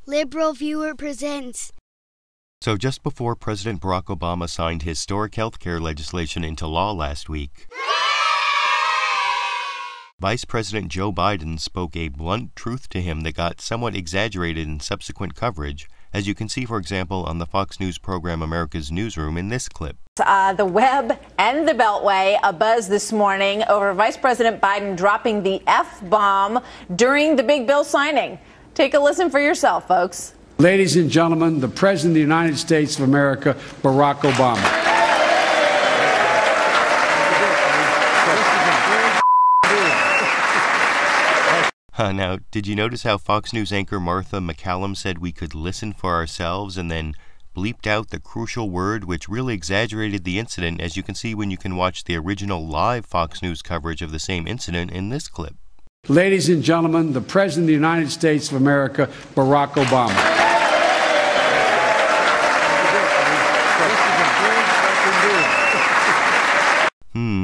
LiberalViewer presents. So just before President Barack Obama signed historic health care legislation into law last week, Vice President Joe Biden spoke a blunt truth to him that got somewhat exaggerated in subsequent coverage, as you can see, for example, on the Fox News program America's Newsroom in this clip. The web and the Beltway, a buzz this morning over Vice President Biden dropping the F-bomb during the big bill signing. Take a listen for yourself, folks. Ladies and gentlemen, the President of the United States of America, Barack Obama. Now, did you notice how Fox News anchor Martha McCallum said we could listen for ourselves and then bleeped out the crucial word which really exaggerated the incident, as you can see when you can watch the original live Fox News coverage of the same incident in this clip. Ladies and gentlemen, the President of the United States of America, Barack Obama.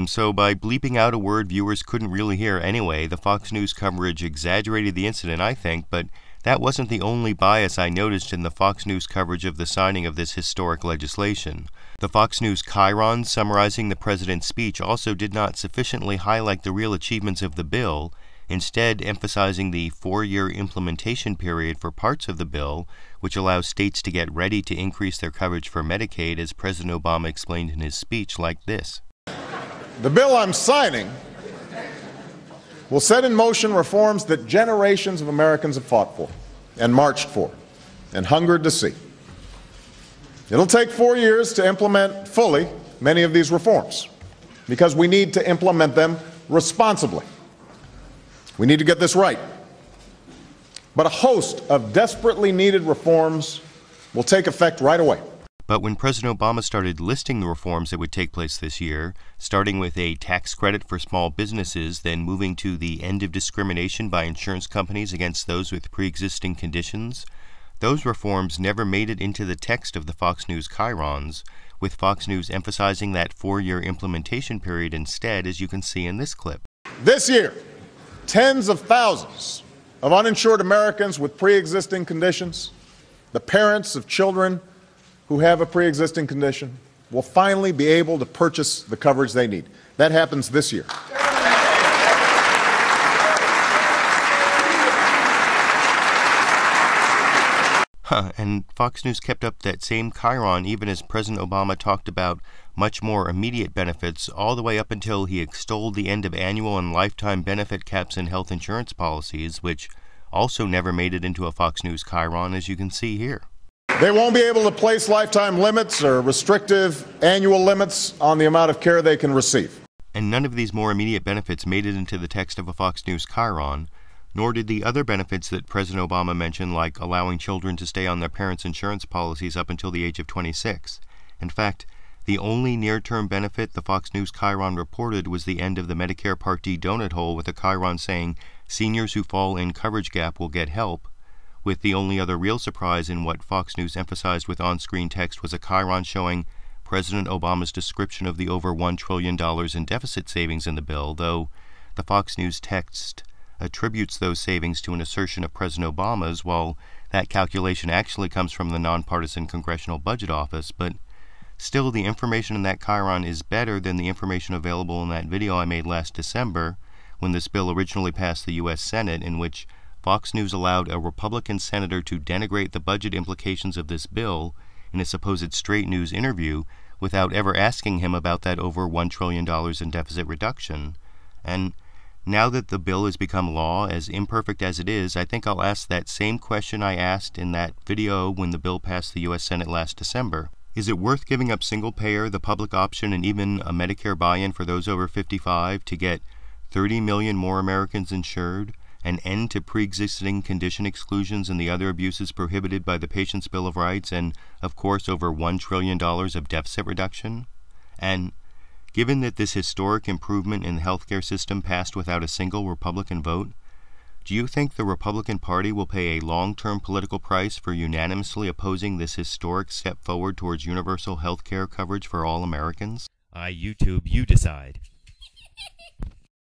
So by bleeping out a word viewers couldn't really hear anyway, the Fox News coverage exaggerated the incident, I think, but that wasn't the only bias I noticed in the Fox News coverage of the signing of this historic legislation. The Fox News chyrons summarizing the president's speech also did not sufficiently highlight the real achievements of the bill, instead emphasizing the 4-year implementation period for parts of the bill, which allows states to get ready to increase their coverage for Medicaid, as President Obama explained in his speech like this. The bill I'm signing will set in motion reforms that generations of Americans have fought for and marched for and hungered to see. It'll take 4 years to implement fully many of these reforms because we need to implement them responsibly. We need to get this right. But a host of desperately needed reforms will take effect right away. But when President Obama started listing the reforms that would take place this year, starting with a tax credit for small businesses, then moving to the end of discrimination by insurance companies against those with pre-existing conditions, those reforms never made it into the text of the Fox News chyrons, with Fox News emphasizing that 4-year implementation period instead, as you can see in this clip. This year, tens of thousands of uninsured Americans with pre-existing conditions, the parents of children who have a pre-existing condition, will finally be able to purchase the coverage they need. That happens this year. And Fox News kept up that same chyron even as President Obama talked about much more immediate benefits, all the way up until he extolled the end of annual and lifetime benefit caps in health insurance policies, which also never made it into a Fox News chyron, as you can see here. They won't be able to place lifetime limits or restrictive annual limits on the amount of care they can receive. And none of these more immediate benefits made it into the text of a Fox News chyron, nor did the other benefits that President Obama mentioned, like allowing children to stay on their parents' insurance policies up until the age of 26. In fact, the only near-term benefit the Fox News chyron reported was the end of the Medicare Part D donut hole, with a chyron saying seniors who fall in coverage gap will get help, with the only other real surprise in what Fox News emphasized with on-screen text was a chyron showing President Obama's description of the over $1 trillion in deficit savings in the bill, though the Fox News text attributes those savings to an assertion of President Obama's, while that calculation actually comes from the nonpartisan Congressional Budget Office. But still, the information in that chyron is better than the information available in that video I made last December when this bill originally passed the U.S. Senate, in which Fox News allowed a Republican senator to denigrate the budget implications of this bill in a supposed straight news interview without ever asking him about that over $1 trillion in deficit reduction. And now that the bill has become law, as imperfect as it is, I think I'll ask that same question I asked in that video when the bill passed the U.S. Senate last December. Is it worth giving up single-payer, the public option, and even a Medicare buy-in for those over 55 to get 30 million more Americans insured, an end to pre-existing condition exclusions and the other abuses prohibited by the Patient's Bill of Rights, and, of course, over $1 trillion of deficit reduction? And given that this historic improvement in the healthcare system passed without a single Republican vote, do you think the Republican Party will pay a long-term political price for unanimously opposing this historic step forward towards universal health care coverage for all Americans? YouTube, you decide.